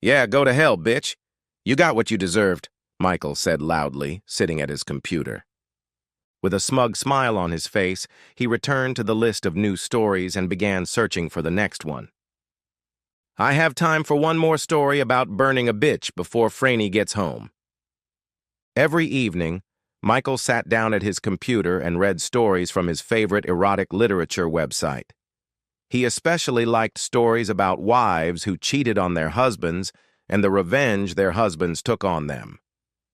Yeah, go to hell, bitch. You got what you deserved, Michael said loudly, sitting at his computer. With a smug smile on his face, he returned to the list of news stories and began searching for the next one. I have time for one more story about burning a bitch before Franny gets home. Every evening, Michael sat down at his computer and read stories from his favorite erotic literature website. He especially liked stories about wives who cheated on their husbands and the revenge their husbands took on them.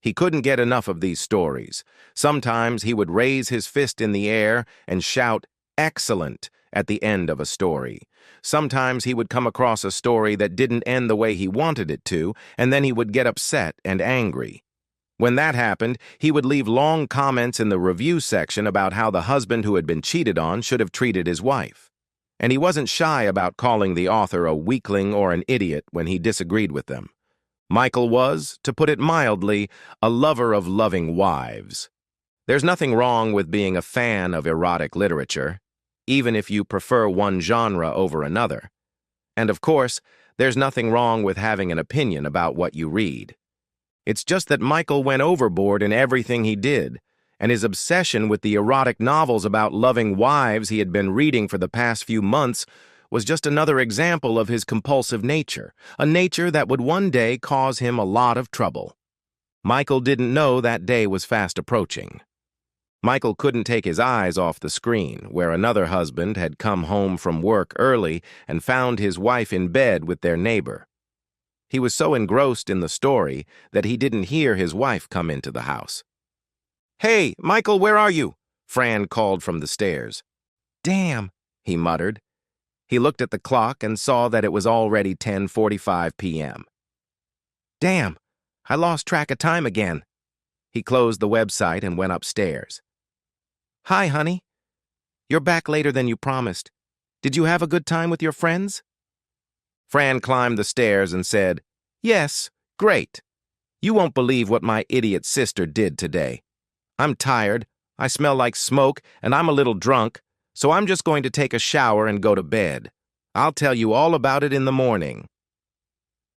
He couldn't get enough of these stories. Sometimes he would raise his fist in the air and shout, "Excellent," at the end of a story. Sometimes he would come across a story that didn't end the way he wanted it to, and then he would get upset and angry. When that happened, he would leave long comments in the review section about how the husband who had been cheated on should have treated his wife. And he wasn't shy about calling the author a weakling or an idiot when he disagreed with them. Michael was, to put it mildly, a lover of loving wives. There's nothing wrong with being a fan of erotic literature, even if you prefer one genre over another. And of course, there's nothing wrong with having an opinion about what you read. It's just that Michael went overboard in everything he did, and his obsession with the erotic novels about loving wives he had been reading for the past few months was just another example of his compulsive nature, a nature that would one day cause him a lot of trouble. Michael didn't know that day was fast approaching. Michael couldn't take his eyes off the screen, where another husband had come home from work early and found his wife in bed with their neighbor. He was so engrossed in the story that he didn't hear his wife come into the house. "Hey, Michael, where are you?" Fran called from the stairs. "Damn," he muttered. He looked at the clock and saw that it was already 10:45 p.m. "Damn, I lost track of time again." He closed the website and went upstairs. "Hi, honey. You're back later than you promised. Did you have a good time with your friends?" Fran climbed the stairs and said, "Yes, great. You won't believe what my idiot sister did today. I'm tired, I smell like smoke, and I'm a little drunk, so I'm just going to take a shower and go to bed. I'll tell you all about it in the morning."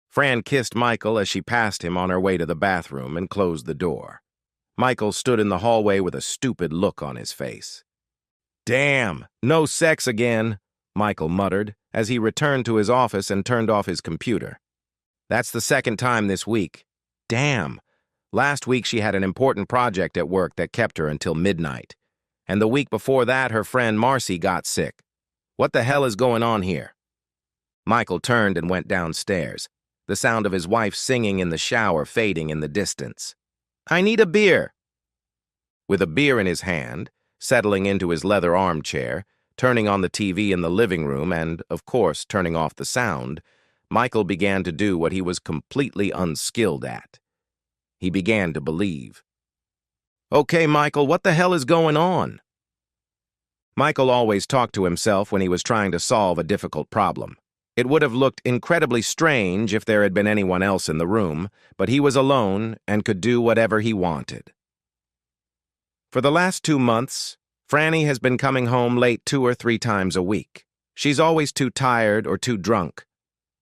Fran kissed Michael as she passed him on her way to the bathroom and closed the door. Michael stood in the hallway with a stupid look on his face. "Damn, no sex again," Michael muttered as he returned to his office and turned off his computer. "That's the second time this week. Damn. Last week she had an important project at work that kept her until midnight. And the week before that her friend Marcy got sick. What the hell is going on here?" Michael turned and went downstairs, the sound of his wife singing in the shower fading in the distance. "I need a beer." With a beer in his hand, settling into his leather armchair, turning on the TV in the living room and, of course, turning off the sound, Michael began to do what he was completely unskilled at. He began to believe. "Okay, Michael, what the hell is going on?" Michael always talked to himself when he was trying to solve a difficult problem. It would have looked incredibly strange if there had been anyone else in the room, but he was alone and could do whatever he wanted. For the last 2 months, Franny has been coming home late 2 or 3 times a week. She's always too tired or too drunk.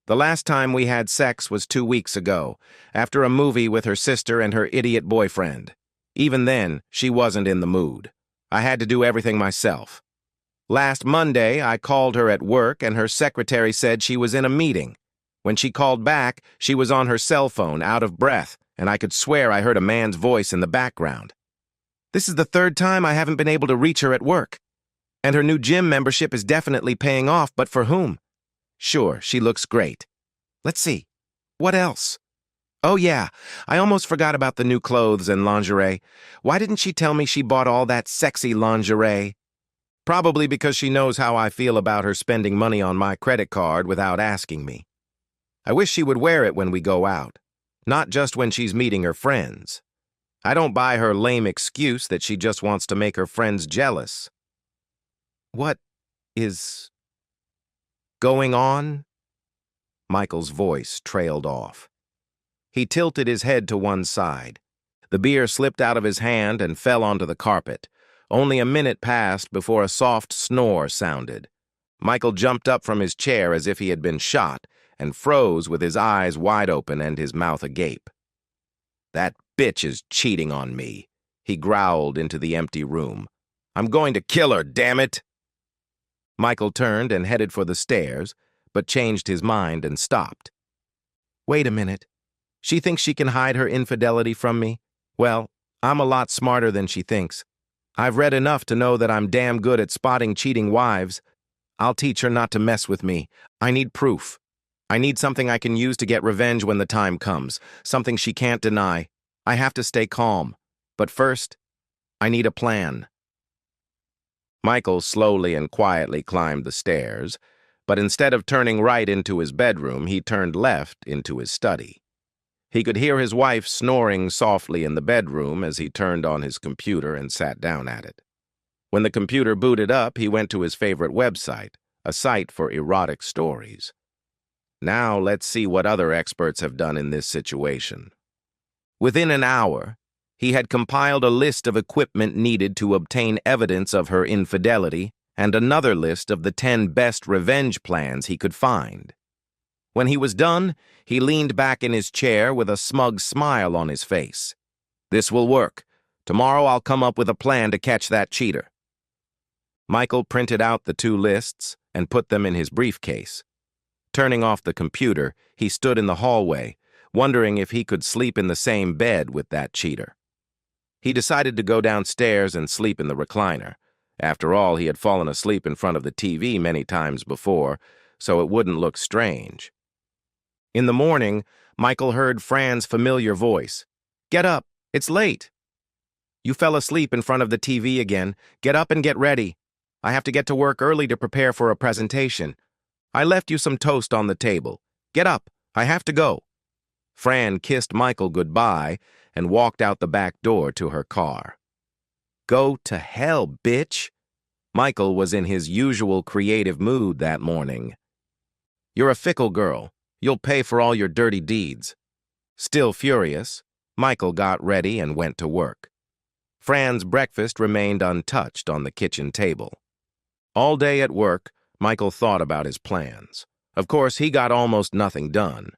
The last time we had sex was 2 weeks ago, after a movie with her sister and her idiot boyfriend. Even then, she wasn't in the mood. I had to do everything myself. Last Monday, I called her at work and her secretary said she was in a meeting. When she called back, she was on her cell phone, out of breath, and I could swear I heard a man's voice in the background. This is the 3rd time I haven't been able to reach her at work. And her new gym membership is definitely paying off, but for whom? Sure, she looks great. Let's see. What else? Oh yeah, I almost forgot about the new clothes and lingerie. Why didn't she tell me she bought all that sexy lingerie? Probably because she knows how I feel about her spending money on my credit card without asking me. I wish she would wear it when we go out, not just when she's meeting her friends. I don't buy her lame excuse that she just wants to make her friends jealous. What is going on? Michael's voice trailed off. He tilted his head to one side. The beer slipped out of his hand and fell onto the carpet. Only a minute passed before a soft snore sounded. Michael jumped up from his chair as if he had been shot and froze with his eyes wide open and his mouth agape. "That bitch is cheating on me," he growled into the empty room. "I'm going to kill her, damn it!" Michael turned and headed for the stairs, but changed his mind and stopped. "Wait a minute. She thinks she can hide her infidelity from me? Well, I'm a lot smarter than she thinks. I've read enough to know that I'm damn good at spotting cheating wives. I'll teach her not to mess with me. I need proof. I need something I can use to get revenge when the time comes, something she can't deny. I have to stay calm. But first, I need a plan." Michael slowly and quietly climbed the stairs, but instead of turning right into his bedroom, he turned left into his study. He could hear his wife snoring softly in the bedroom as he turned on his computer and sat down at it. When the computer booted up, he went to his favorite website, a site for erotic stories. Now let's see what other experts have done in this situation. Within an hour, he had compiled a list of equipment needed to obtain evidence of her infidelity and another list of the 10 best revenge plans he could find. When he was done, he leaned back in his chair with a smug smile on his face. "This will work. Tomorrow I'll come up with a plan to catch that cheater." Michael printed out the 2 lists and put them in his briefcase. Turning off the computer, he stood in the hallway, wondering if he could sleep in the same bed with that cheater. He decided to go downstairs and sleep in the recliner. After all, he had fallen asleep in front of the TV many times before, so it wouldn't look strange. In the morning, Michael heard Fran's familiar voice. "Get up, it's late." "You fell asleep in front of the TV again. Get up and get ready. I have to get to work early to prepare for a presentation. I left you some toast on the table. Get up, I have to go." Fran kissed Michael goodbye and walked out the back door to her car. Go to hell, bitch. Michael was in his usual creative mood that morning. "You're a fickle girl. You'll pay for all your dirty deeds." Still furious, Michael got ready and went to work. Fran's breakfast remained untouched on the kitchen table. All day at work, Michael thought about his plans. Of course, he got almost nothing done.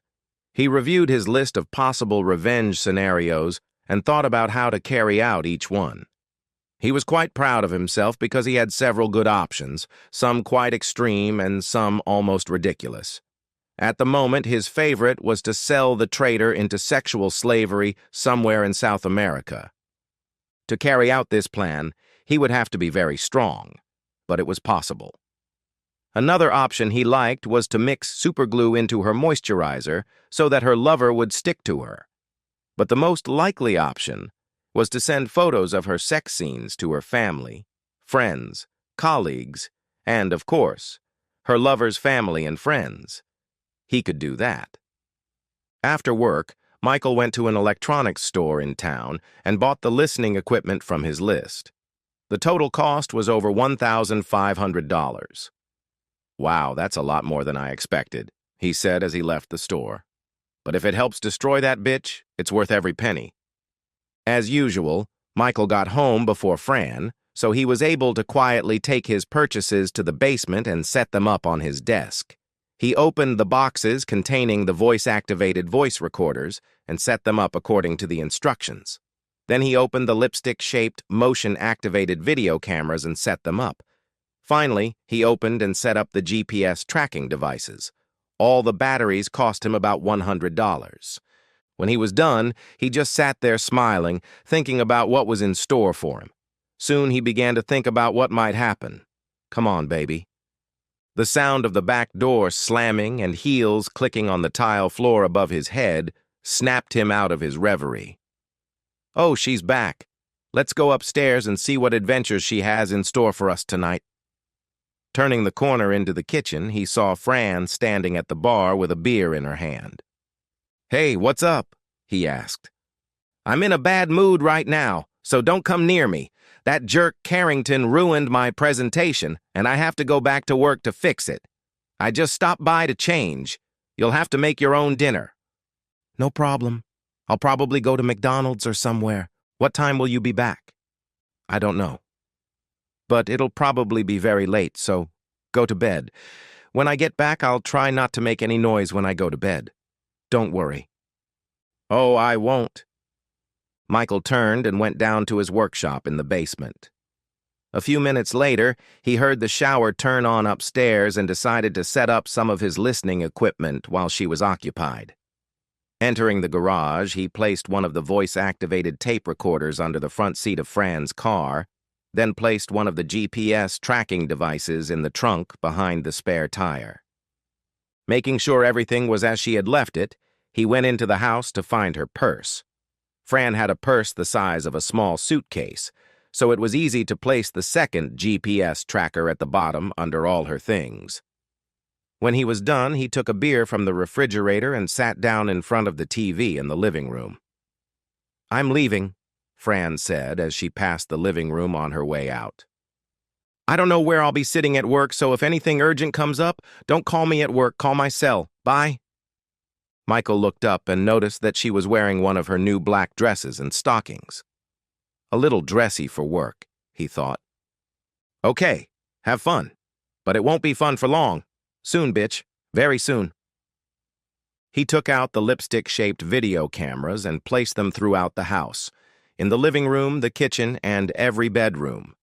He reviewed his list of possible revenge scenarios and thought about how to carry out each one. He was quite proud of himself because he had several good options, some quite extreme and some almost ridiculous. At the moment, his favorite was to sell the traitor into sexual slavery somewhere in South America. To carry out this plan, he would have to be very strong, but it was possible. Another option he liked was to mix superglue into her moisturizer so that her lover would stick to her. But the most likely option was to send photos of her sex scenes to her family, friends, colleagues, and, of course, her lover's family and friends. He could do that. After work, Michael went to an electronics store in town and bought the listening equipment from his list. The total cost was over $1,500. "Wow, that's a lot more than I expected," he said as he left the store. "But if it helps destroy that bitch, it's worth every penny." As usual, Michael got home before Fran, so he was able to quietly take his purchases to the basement and set them up on his desk. He opened the boxes containing the voice-activated voice recorders and set them up according to the instructions. Then he opened the lipstick-shaped, motion-activated video cameras and set them up. Finally, he opened and set up the GPS tracking devices. All the batteries cost him about $100. When he was done, he just sat there smiling, thinking about what was in store for him. Soon he began to think about what might happen. Come on, baby. The sound of the back door slamming and heels clicking on the tile floor above his head snapped him out of his reverie. Oh, she's back. Let's go upstairs and see what adventures she has in store for us tonight. Turning the corner into the kitchen, he saw Fran standing at the bar with a beer in her hand. "Hey, what's up?" he asked. "I'm in a bad mood right now, so don't come near me. That jerk Carrington ruined my presentation, and I have to go back to work to fix it. I just stopped by to change. You'll have to make your own dinner." "No problem. I'll probably go to McDonald's or somewhere. What time will you be back?" "I don't know. But it'll probably be very late, so go to bed. When I get back, I'll try not to make any noise when I go to bed. Don't worry." "Oh, I won't." Michael turned and went down to his workshop in the basement. A few minutes later, he heard the shower turn on upstairs and decided to set up some of his listening equipment while she was occupied. Entering the garage, he placed one of the voice-activated tape recorders under the front seat of Fran's car, then placed one of the GPS tracking devices in the trunk behind the spare tire. Making sure everything was as she had left it, he went into the house to find her purse. Fran had a purse the size of a small suitcase, so it was easy to place the second GPS tracker at the bottom under all her things. When he was done, he took a beer from the refrigerator and sat down in front of the TV in the living room. "I'm leaving," Fran said as she passed the living room on her way out. "I don't know where I'll be sitting at work, so if anything urgent comes up, don't call me at work, call my cell. Bye." Michael looked up and noticed that she was wearing one of her new black dresses and stockings. A little dressy for work, he thought. "Okay, have fun. But it won't be fun for long. Soon, bitch. Very soon." He took out the lipstick-shaped video cameras and placed them throughout the house, in the living room, the kitchen, and every bedroom.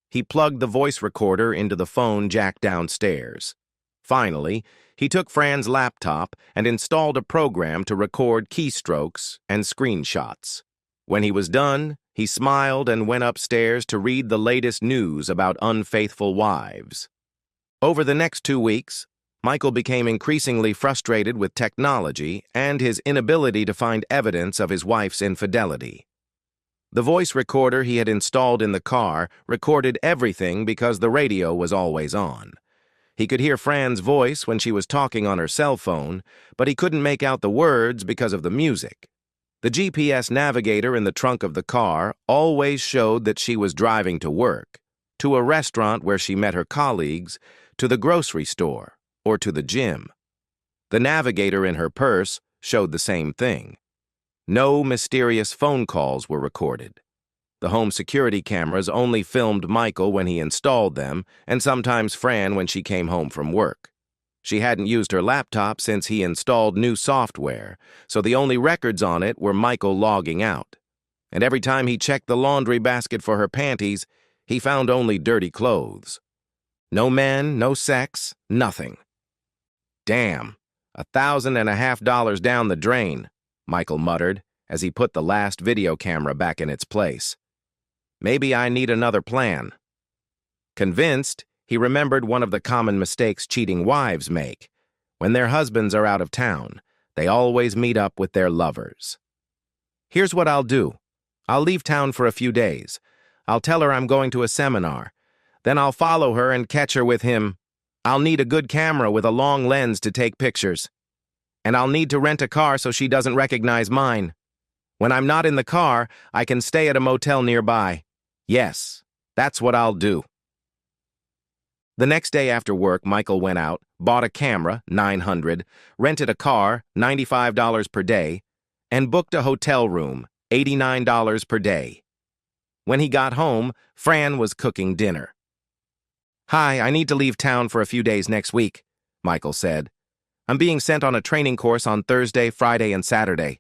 He plugged the voice recorder into the phone jack downstairs. Finally, he took Fran's laptop and installed a program to record keystrokes and screenshots. When he was done, he smiled and went upstairs to read the latest news about unfaithful wives. Over the next 2 weeks, Michael became increasingly frustrated with technology and his inability to find evidence of his wife's infidelity. The voice recorder he had installed in the car recorded everything because the radio was always on. He could hear Fran's voice when she was talking on her cell phone, but he couldn't make out the words because of the music. The GPS navigator in the trunk of the car always showed that she was driving to work, to a restaurant where she met her colleagues, to the grocery store, or to the gym. The navigator in her purse showed the same thing. No mysterious phone calls were recorded. The home security cameras only filmed Michael when he installed them, and sometimes Fran when she came home from work. She hadn't used her laptop since he installed new software, so the only records on it were Michael logging out. And every time he checked the laundry basket for her panties, he found only dirty clothes. No men, no sex, nothing. "Damn, $1,500 down the drain," Michael muttered as he put the last video camera back in its place. "Maybe I need another plan." Convinced, he remembered one of the common mistakes cheating wives make. When their husbands are out of town, they always meet up with their lovers. "Here's what I'll do. I'll leave town for a few days. I'll tell her I'm going to a seminar. Then I'll follow her and catch her with him. I'll need a good camera with a long lens to take pictures. And I'll need to rent a car so she doesn't recognize mine. When I'm not in the car, I can stay at a motel nearby. Yes, that's what I'll do." The next day after work, Michael went out, bought a camera, $900, rented a car, $95 per day, and booked a hotel room, $89 per day. When he got home, Fran was cooking dinner. "Hi, I need to leave town for a few days next week," Michael said. "I'm being sent on a training course on Thursday, Friday, and Saturday.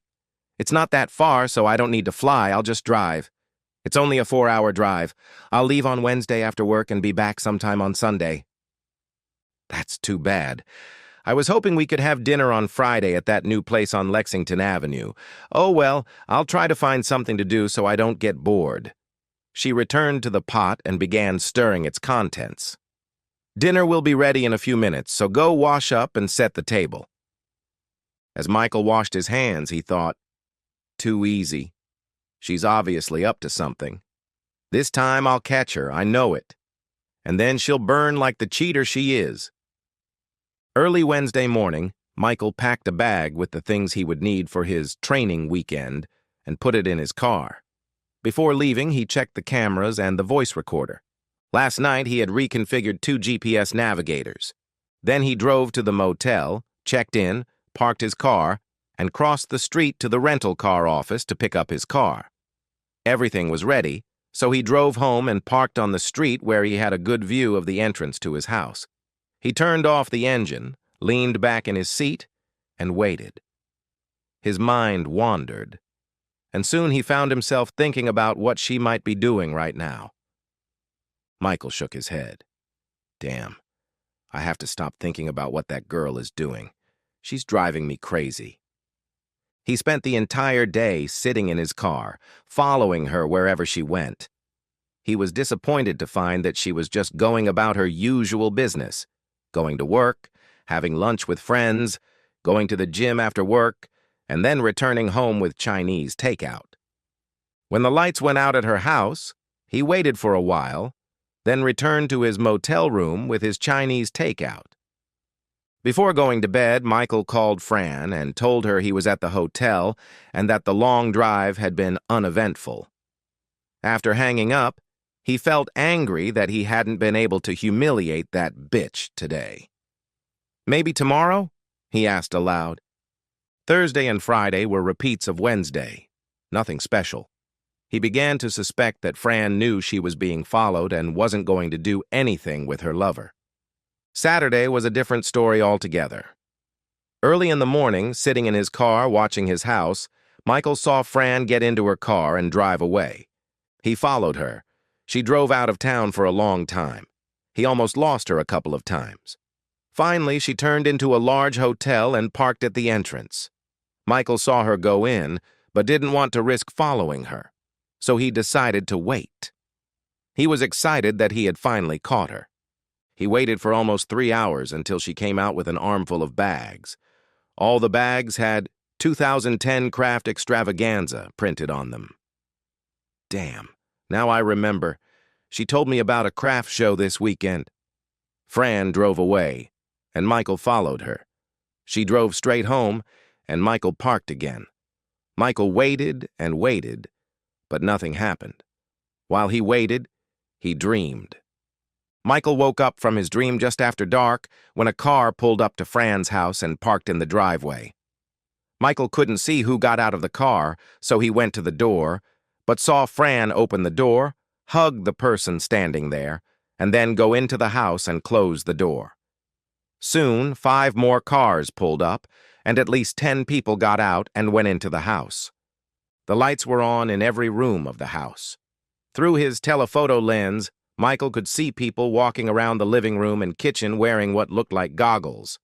It's not that far, so I don't need to fly, I'll just drive. It's only a 4-hour drive. I'll leave on Wednesday after work and be back sometime on Sunday." "That's too bad. I was hoping we could have dinner on Friday at that new place on Lexington Avenue. Oh well, I'll try to find something to do so I don't get bored." She returned to the pot and began stirring its contents. "Dinner will be ready in a few minutes, so go wash up and set the table." As Michael washed his hands, he thought, "Too easy. She's obviously up to something. This time I'll catch her, I know it. And then she'll burn like the cheater she is." Early Wednesday morning, Michael packed a bag with the things he would need for his training weekend and put it in his car. Before leaving, he checked the cameras and the voice recorder. Last night, he had reconfigured 2 GPS navigators. Then he drove to the motel, checked in, parked his car, and crossed the street to the rental car office to pick up his car. Everything was ready, so he drove home and parked on the street where he had a good view of the entrance to his house. He turned off the engine, leaned back in his seat, and waited. His mind wandered, and soon he found himself thinking about what she might be doing right now. Michael shook his head. Damn, I have to stop thinking about what that girl is doing. She's driving me crazy. He spent the entire day sitting in his car, following her wherever she went. He was disappointed to find that she was just going about her usual business, going to work, having lunch with friends, going to the gym after work, and then returning home with Chinese takeout. When the lights went out at her house, he waited for a while, then returned to his motel room with his Chinese takeout. Before going to bed, Michael called Fran and told her he was at the hotel and that the long drive had been uneventful. After hanging up, he felt angry that he hadn't been able to humiliate that bitch today. Maybe tomorrow? He asked aloud. Thursday and Friday were repeats of Wednesday. Nothing special. He began to suspect that Fran knew she was being followed and wasn't going to do anything with her lover. Saturday was a different story altogether. Early in the morning, sitting in his car watching his house, Michael saw Fran get into her car and drive away. He followed her. She drove out of town for a long time. He almost lost her a couple of times. Finally, she turned into a large hotel and parked at the entrance. Michael saw her go in, but didn't want to risk following her, so he decided to wait. He was excited that he had finally caught her. He waited for almost 3 hours until she came out with an armful of bags. All the bags had 2010 Craft Extravaganza printed on them. Damn, now I remember. She told me about a craft show this weekend. Fran drove away, and Michael followed her. She drove straight home, and Michael parked again. Michael waited and waited, but nothing happened. While he waited, he dreamed. Michael woke up from his dream just after dark when a car pulled up to Fran's house and parked in the driveway. Michael couldn't see who got out of the car, so he went to the door, but saw Fran open the door, hug the person standing there, and then go into the house and close the door. Soon, 5 more cars pulled up, and at least 10 people got out and went into the house. The lights were on in every room of the house. Through his telephoto lens, Michael could see people walking around the living room and kitchen wearing what looked like goggles.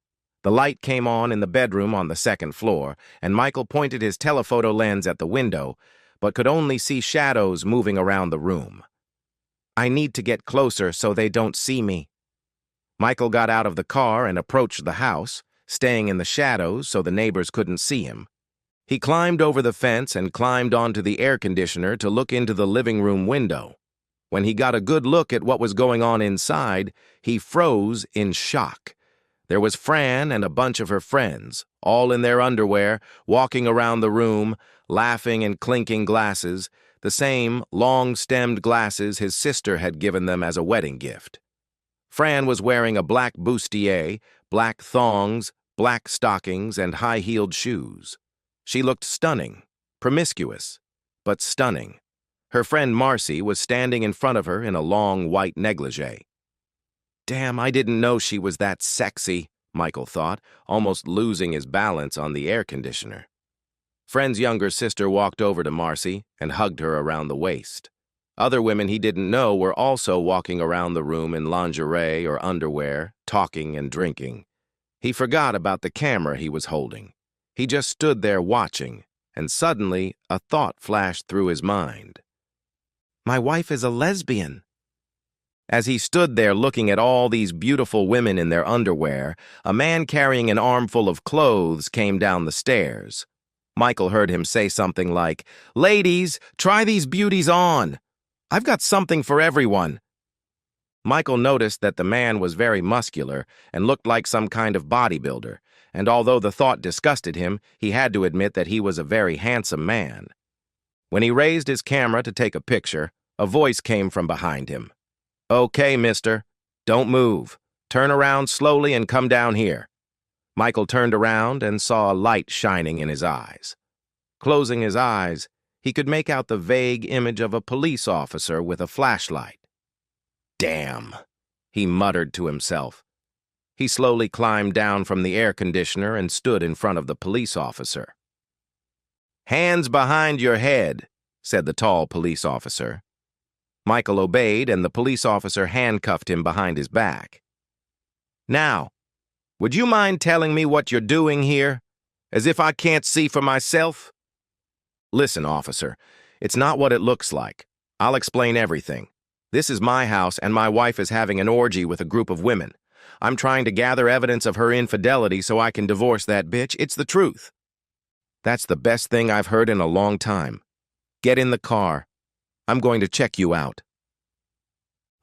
The light came on in the bedroom on the 2nd floor, and Michael pointed his telephoto lens at the window, but could only see shadows moving around the room. I need to get closer so they don't see me. Michael got out of the car and approached the house, staying in the shadows so the neighbors couldn't see him. He climbed over the fence and climbed onto the air conditioner to look into the living room window. When he got a good look at what was going on inside, he froze in shock. There was Fran and a bunch of her friends, all in their underwear, walking around the room, laughing and clinking glasses, the same long-stemmed glasses his sister had given them as a wedding gift. Fran was wearing a black bustier, black thongs, black stockings, and high-heeled shoes. She looked stunning, promiscuous, but stunning. Her friend Marcy was standing in front of her in a long white negligee. Damn, I didn't know she was that sexy, Michael thought, almost losing his balance on the air conditioner. Friend's younger sister walked over to Marcy and hugged her around the waist. Other women he didn't know were also walking around the room in lingerie or underwear, talking and drinking. He forgot about the camera he was holding. He just stood there watching, and suddenly a thought flashed through his mind. My wife is a lesbian. As he stood there looking at all these beautiful women in their underwear, a man carrying an armful of clothes came down the stairs. Michael heard him say something like, "Ladies, try these beauties on. I've got something for everyone." Michael noticed that the man was very muscular and looked like some kind of bodybuilder, and although the thought disgusted him, he had to admit that he was a very handsome man. When he raised his camera to take a picture, a voice came from behind him. "Okay, mister. Don't move. Turn around slowly and come down here." Michael turned around and saw a light shining in his eyes. Closing his eyes, he could make out the vague image of a police officer with a flashlight. Damn, he muttered to himself. He slowly climbed down from the air conditioner and stood in front of the police officer. "Hands behind your head," said the tall police officer. Michael obeyed, and the police officer handcuffed him behind his back. "Now, would you mind telling me what you're doing here? As if I can't see for myself?" "Listen, officer, it's not what it looks like. I'll explain everything. This is my house, and my wife is having an orgy with a group of women. I'm trying to gather evidence of her infidelity so I can divorce that bitch. It's the truth." "That's the best thing I've heard in a long time. Get in the car. I'm going to check you out."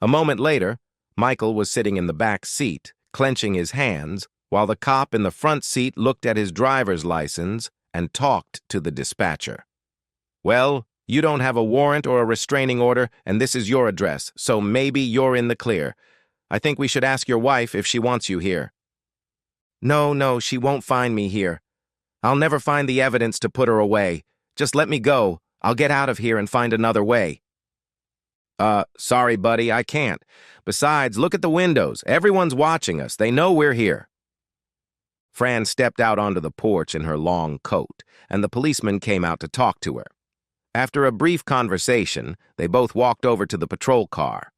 A moment later, Michael was sitting in the back seat, clenching his hands, while the cop in the front seat looked at his driver's license and talked to the dispatcher. "Well, you don't have a warrant or a restraining order, and this is your address, so maybe you're in the clear. I think we should ask your wife if she wants you here." No, she won't find me here. I'll never find the evidence to put her away. Just let me go. I'll get out of here and find another way." Sorry, buddy, I can't. Besides, look at the windows. Everyone's watching us. They know we're here." Fran stepped out onto the porch in her long coat, and the policeman came out to talk to her. After a brief conversation, they both walked over to the patrol car.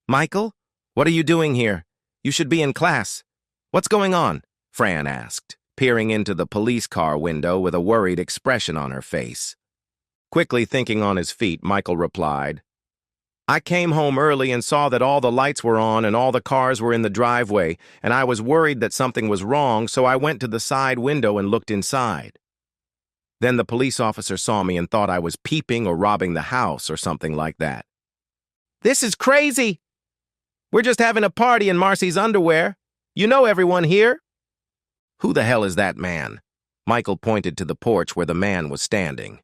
"Michael, what are you doing here? You should be in class. What's going on?" Fran asked, peering into the police car window with a worried expression on her face. Quickly thinking on his feet, Michael replied, "I came home early and saw that all the lights were on and all the cars were in the driveway, and I was worried that something was wrong, so I went to the side window and looked inside. Then the police officer saw me and thought I was peeping or robbing the house or something like that." "This is crazy! We're just having a party in Marcy's underwear. You know everyone here." "Who the hell is that man?" Michael pointed to the porch where the man was standing.